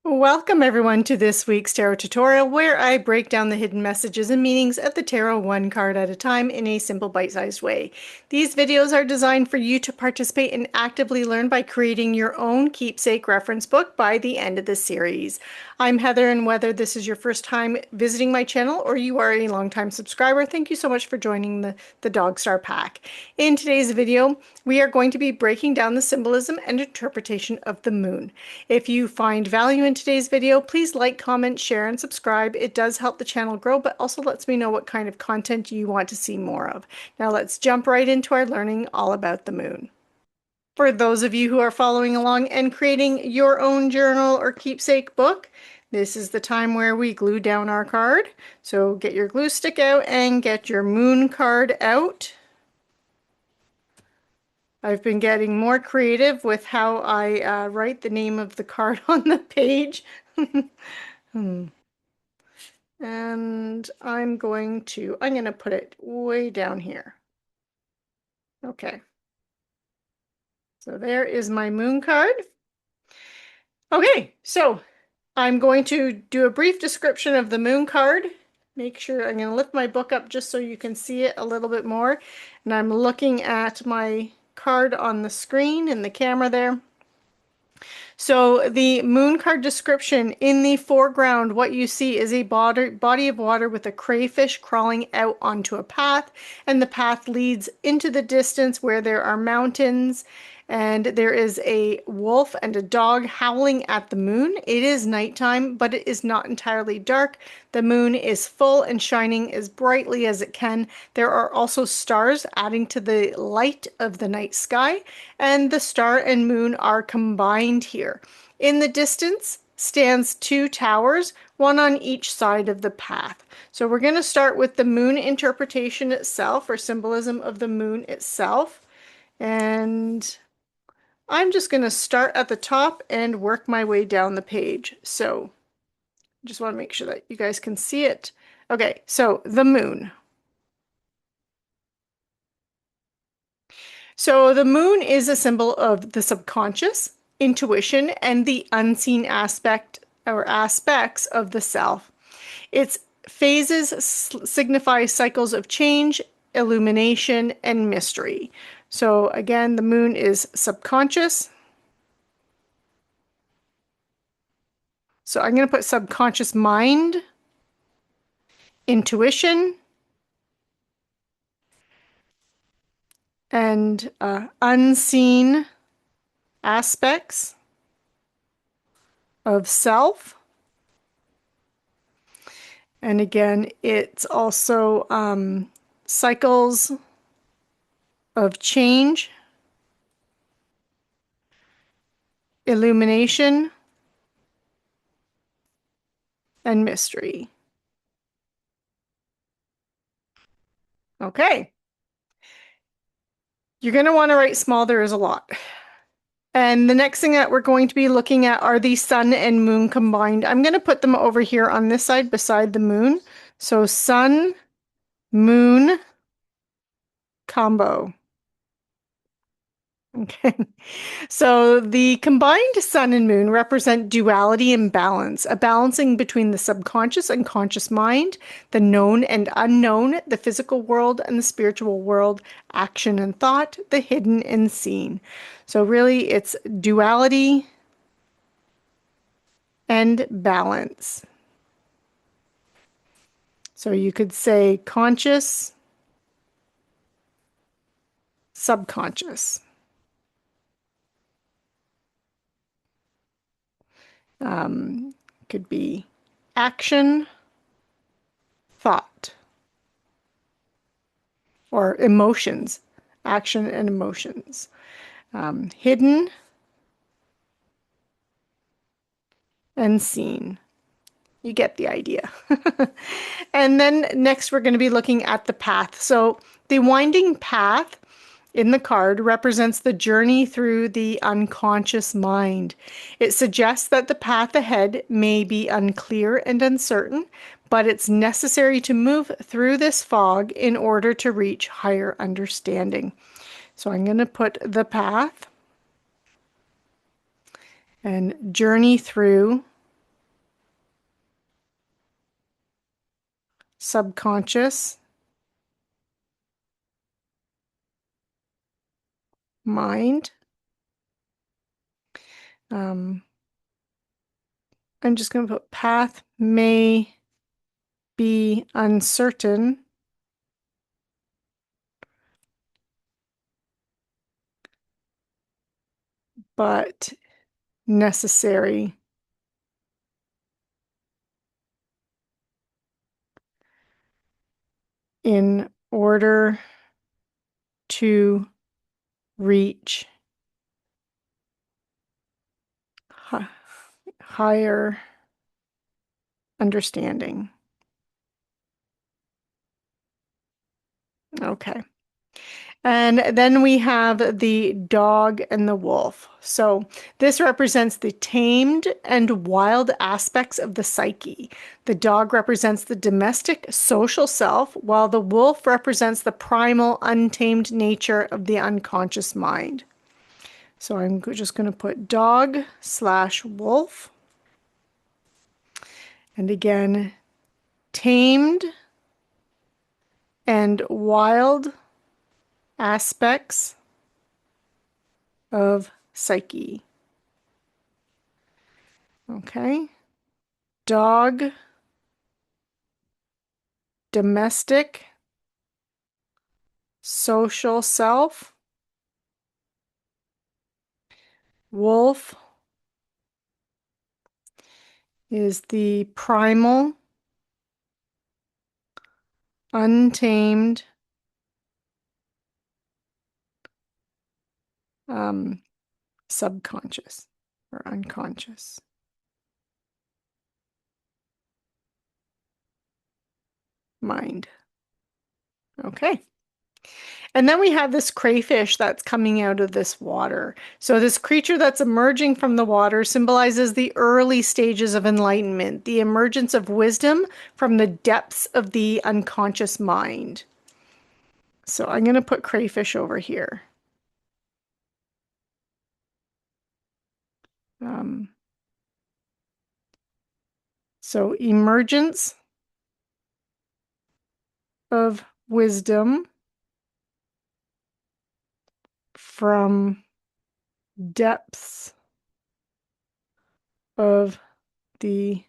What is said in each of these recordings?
Welcome everyone to this week's tarot tutorial where I break down the hidden messages and meanings of the tarot one card at a time in a simple bite-sized way. These videos are designed for you to participate and actively learn by creating your own keepsake reference book by the end of the series. I'm Heather, and whether this is your first time visiting my channel or you are a longtime subscriber, thank you so much for joining the Dog Star Pack. In today's video, we are going to be breaking down the symbolism and interpretation of the moon. If you find value in today's video, please like, comment, share, and subscribe. It does help the channel grow, but also lets me know what kind of content you want to see more of. Now let's jump right into our learning all about the moon. For those of you who are following along and creating your own journal or keepsake book, this is the time where we glue down our card. So get your glue stick out and get your moon card out. I've been getting more creative with how I write the name of the card on the page. And I'm going to put it way down here. Okay. So there is my moon card. Okay, so I'm going to do a brief description of the moon card. Make sure I'm going to lift my book up just so you can see it a little bit more. And I'm looking at my card on the screen in the camera there. So the moon card description, in the foreground, what you see is a body of water with a crayfish crawling out onto a path, and the path leads into the distance where there are mountains, and there is a wolf and a dog howling at the moon. It is nighttime, but it is not entirely dark. The moon is full and shining as brightly as it can. There are also stars adding to the light of the night sky, and the star and moon are combined here. In the distance stands two towers, one on each side of the path. So we're going to start with the moon interpretation itself, or symbolism of the moon itself. And I'm just going to start at the top and work my way down the page. So just want to make sure that you guys can see it. Okay, so the moon. So the moon is a symbol of the subconscious, intuition, and the unseen aspect or aspects of the self. Its phases signify cycles of change, illumination, and mystery. So again, the moon is subconscious. So I'm going to put subconscious mind, intuition, and unseen aspects of self. And again, it's also cycles of change, illumination, and mystery. Okay. You're going to want to write small. There is a lot. And the next thing that we're going to be looking at are the sun and moon combined. I'm going to put them over here on this side beside the moon. So sun, moon, combo. Okay. So the combined sun and moon represent duality and balance, a balancing between the subconscious and conscious mind, the known and unknown, the physical world and the spiritual world, action and thought, the hidden and seen. So really it's duality and balance. So you could say conscious, subconscious. Could be action, thought, or emotions, action and emotions. Hidden and seen. You get the idea. And then next we're going to be looking at the path. So the winding path in the card represents the journey through the unconscious mind. It suggests that the path ahead may be unclear and uncertain, but it's necessary to move through this fog in order to reach higher understanding. So I'm going to put the path and journey through subconscious mind. I'm just going to put path may be uncertain, but necessary in order to reach higher understanding. Okay. And then we have the dog and the wolf. So this represents the tamed and wild aspects of the psyche. The dog represents the domestic social self, while the wolf represents the primal, untamed nature of the unconscious mind. So I'm just going to put dog/wolf. And again, tamed and wild aspects of psyche. Okay. Dog, domestic, social self. Wolf is the primal, untamed, subconscious or unconscious mind. Okay. And then we have this crayfish that's coming out of this water. So this creature that's emerging from the water symbolizes the early stages of enlightenment, the emergence of wisdom from the depths of the unconscious mind. So I'm going to put crayfish over here. So emergence of wisdom from depths of the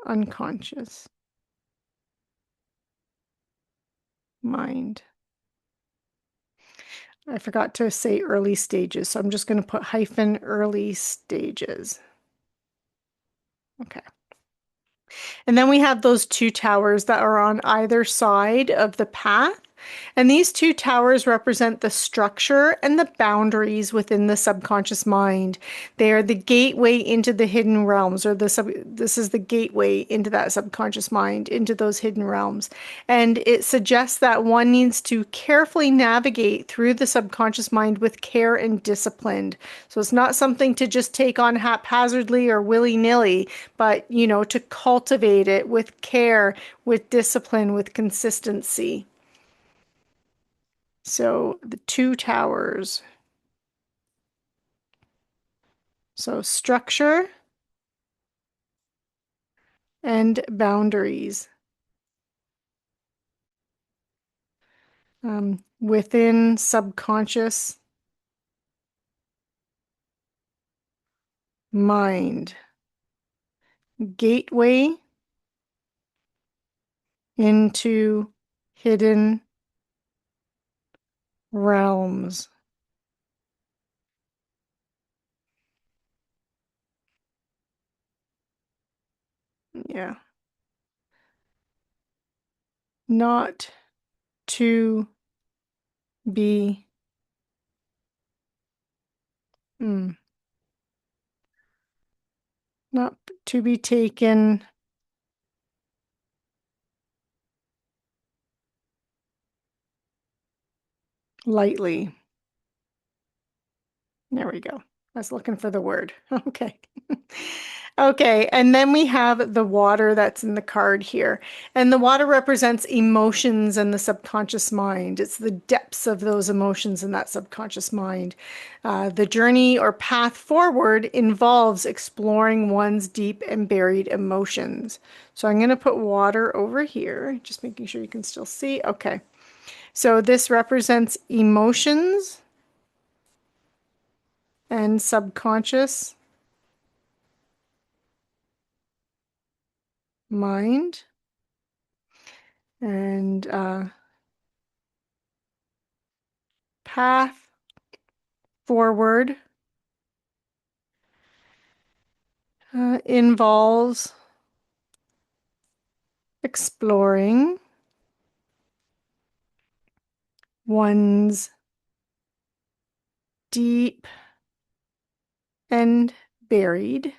unconscious mind. I forgot to say early stages, so I'm just going to put hyphen early stages. Okay. And then we have those two towers that are on either side of the path. And these two towers represent the structure and the boundaries within the subconscious mind. They are the gateway into the hidden realms, or this is the gateway into that subconscious mind, into those hidden realms. And it suggests that one needs to carefully navigate through the subconscious mind with care and discipline. So it's not something to just take on haphazardly or willy-nilly, but, you know, to cultivate it with care, with discipline, with consistency. So the two towers. So structure and boundaries within subconscious mind. Gateway into hidden realms. Yeah. Not to be not to be taken lightly. There we go. I was looking for the word. Okay. Okay, and then we have the water that's in the card here. And the water represents emotions and the subconscious mind. It's the depths of those emotions in that subconscious mind. The journey or path forward involves exploring one's deep and buried emotions. So I'm going to put water over here, just making sure you can still see. Okay, so this represents emotions and subconscious mind. And path forward involves exploring one's deep and buried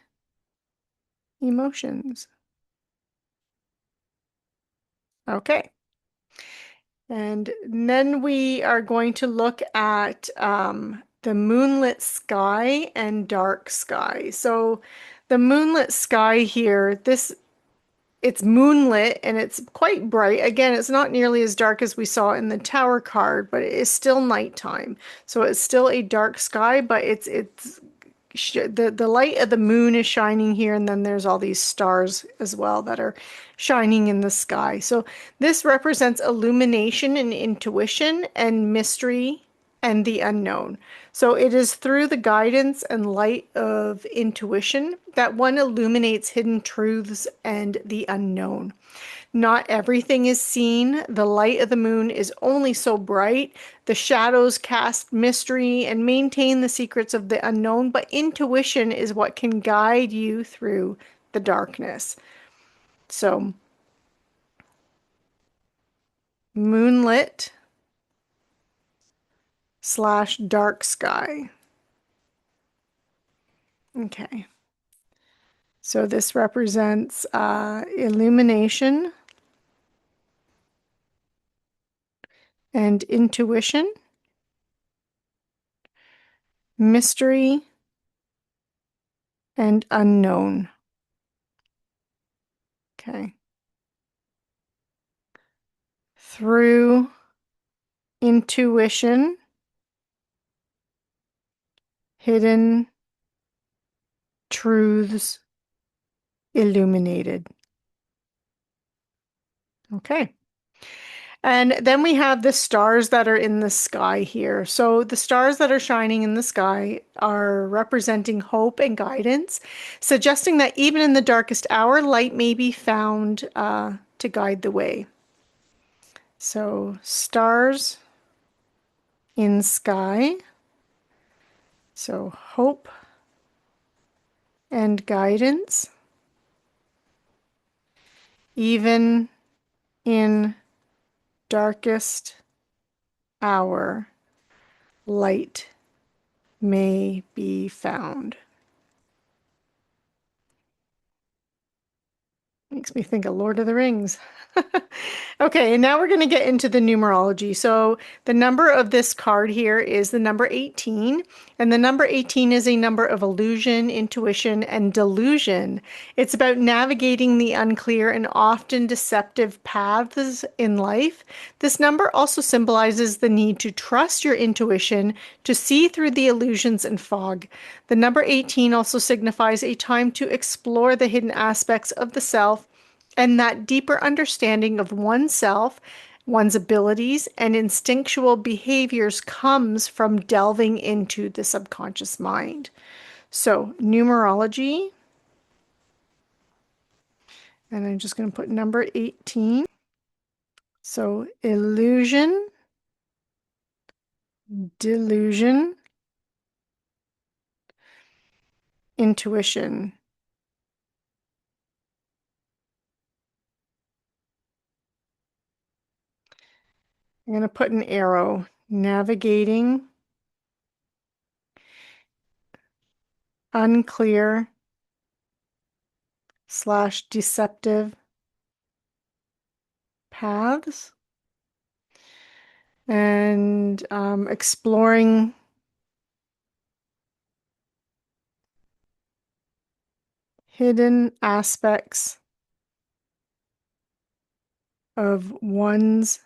emotions. Okay. And then we are going to look at the moonlit sky and dark sky. So the moonlit sky here, it's moonlit and it's quite bright. Again, it's not nearly as dark as we saw in the tower card, but it is still nighttime. So it's still a dark sky, but the light of the moon is shining here, and then there's all these stars as well that are shining in the sky. So this represents illumination and intuition and mystery and the unknown. So it is through the guidance and light of intuition that one illuminates hidden truths and the unknown. Not everything is seen. The light of the moon is only so bright. The shadows cast mystery and maintain the secrets of the unknown, but intuition is what can guide you through the darkness. So, moonlit slash dark sky. Okay. So this represents illumination and intuition, mystery and unknown. Okay. Through intuition, hidden truths illuminated. Okay. And then we have the stars that are in the sky here. So the stars that are shining in the sky are representing hope and guidance, suggesting that even in the darkest hour, light may be found to guide the way. So stars in sky. So hope and guidance, even in darkest hour, light may be found. Makes me think of Lord of the Rings. Okay, and now we're going to get into the numerology. So the number of this card here is the number 18, and the number 18 is a number of illusion, intuition, and delusion. It's about navigating the unclear and often deceptive paths in life. This number also symbolizes the need to trust your intuition to see through the illusions and fog. The number 18 also signifies a time to explore the hidden aspects of the self and that deeper understanding of oneself, one's abilities, and instinctual behaviors comes from delving into the subconscious mind. So, numerology, and I'm just going to put number 18. So, illusion, delusion, intuition. I'm going to put an arrow, navigating, unclear slash deceptive paths, and exploring hidden aspects of oneself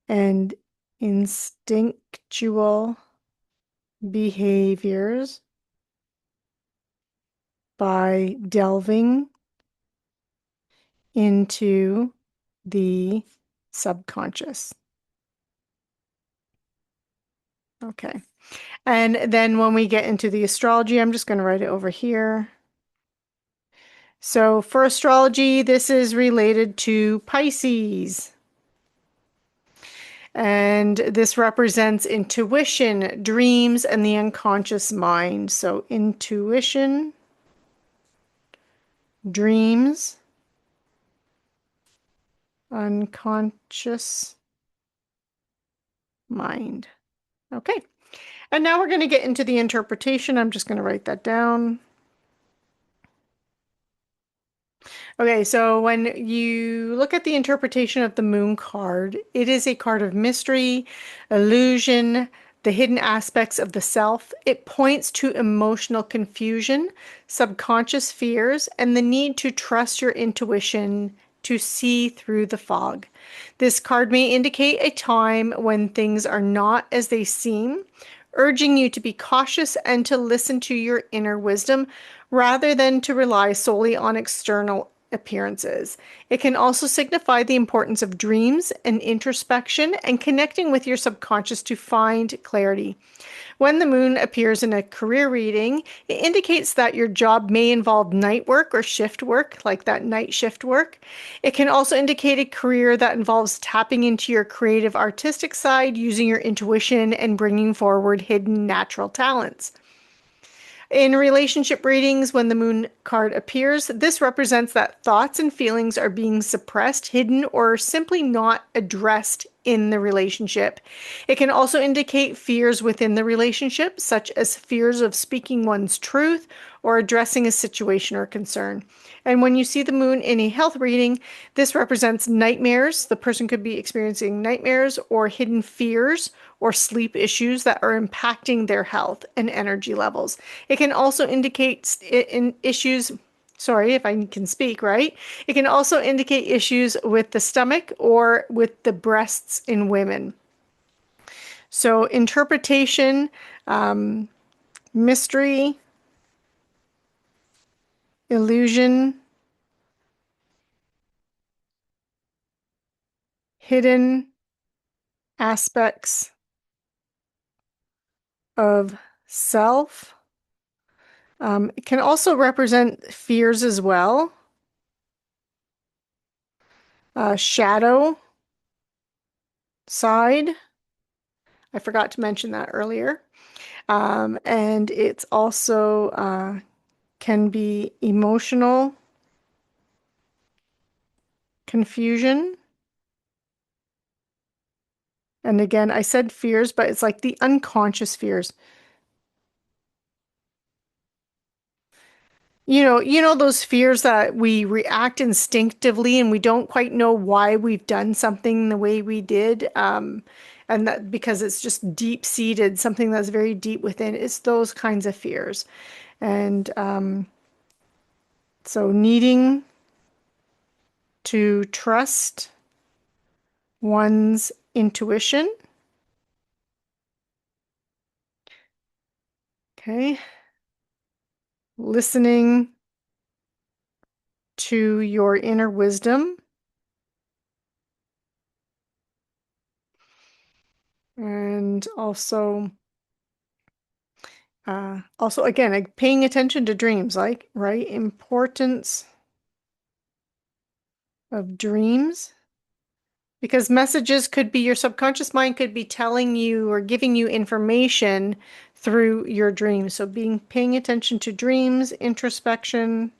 and instinctual behaviors by delving into the subconscious. Okay. And then when we get into the astrology, I'm just going to write it over here. So for astrology, this is related to Pisces. And this represents intuition, dreams, and the unconscious mind. So intuition, dreams, unconscious mind. Okay. And now we're going to get into the interpretation. I'm just going to write that down. Okay, so when you look at the interpretation of the moon card, it is a card of mystery, illusion, the hidden aspects of the self. It points to emotional confusion, subconscious fears, and the need to trust your intuition to see through the fog. This card may indicate a time when things are not as they seem, urging you to be cautious and to listen to your inner wisdom rather than to rely solely on external appearances. It can also signify the importance of dreams and introspection and connecting with your subconscious to find clarity. When the moon appears in a career reading, it indicates that your job may involve night work or shift work, like that night shift work. It can also indicate a career that involves tapping into your creative artistic side, using your intuition, and bringing forward hidden natural talents. In relationship readings, when the moon card appears, this represents that thoughts and feelings are being suppressed, hidden, or simply not addressed in the relationship. It can also indicate fears within the relationship, such as fears of speaking one's truth or addressing a situation or concern. And when you see the moon in a health reading, this represents nightmares. The person could be experiencing nightmares or hidden fears or sleep issues that are impacting their health and energy levels. It can also indicate issues, sorry if I can speak right. It can also indicate issues with the stomach or with the breasts in women. So interpretation, mystery, illusion, hidden aspects of self. It can also represent fears as well. Shadow side. I forgot to mention that earlier. And it's also can be emotional confusion. And again, I said fears, but it's like the unconscious fears. You know those fears that we react instinctively and we don't quite know why we've done something the way we did. And that because it's just deep-seated, something that's very deep within. It's those kinds of fears. And so needing to trust one's intuition. Okay. Listening to your inner wisdom. And also again, like paying attention to dreams, like, right? Importance of dreams. Because messages could be your subconscious mind could be telling you or giving you information through your dreams. So paying attention to dreams, introspection,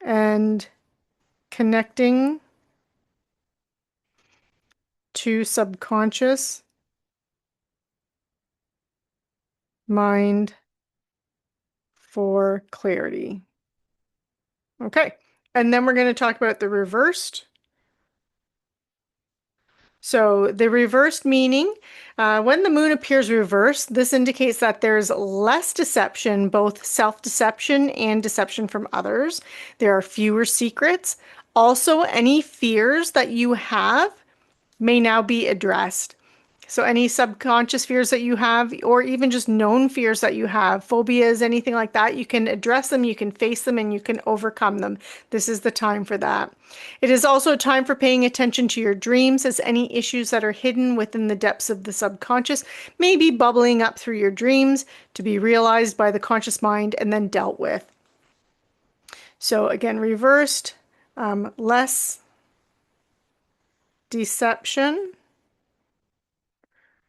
and connecting to subconscious mind for clarity. Okay, and then we're going to talk about the reversed. So the reversed meaning, when the moon appears reversed, this indicates that there's less deception, both self-deception and deception from others. There are fewer secrets. Also, any fears that you have may now be addressed. So any subconscious fears that you have, or even just known fears that you have, phobias, anything like that, you can address them, you can face them, and you can overcome them. This is the time for that. It is also a time for paying attention to your dreams, as any issues that are hidden within the depths of the subconscious may be bubbling up through your dreams to be realized by the conscious mind and then dealt with. So again, reversed, less deception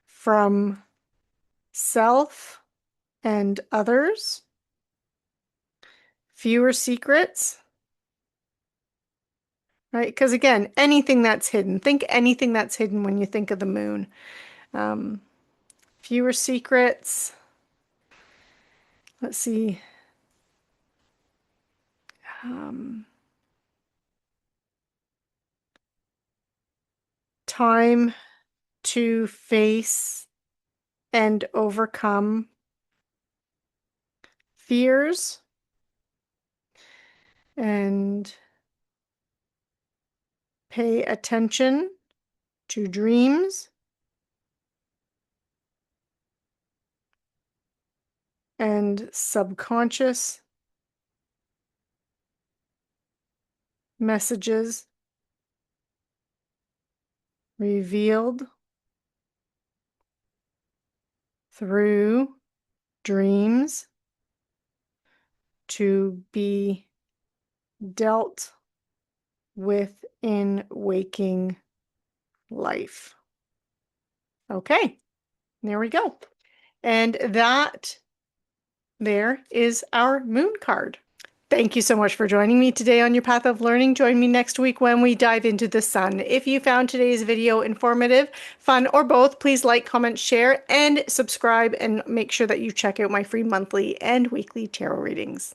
from self and others, fewer secrets, right? Because again, anything that's hidden, think anything that's hidden when you think of the moon. Um, Fewer secrets. Let's see. Um, Time to face and overcome fears and pay attention to dreams and subconscious messages revealed through dreams to be dealt with in waking life. Okay, there we go. And that there is our moon card. Thank you so much for joining me today on your path of learning. Join me next week when we dive into the sun. If you found today's video informative, fun, or both, please like, comment, share, and subscribe, and make sure that you check out my free monthly and weekly tarot readings.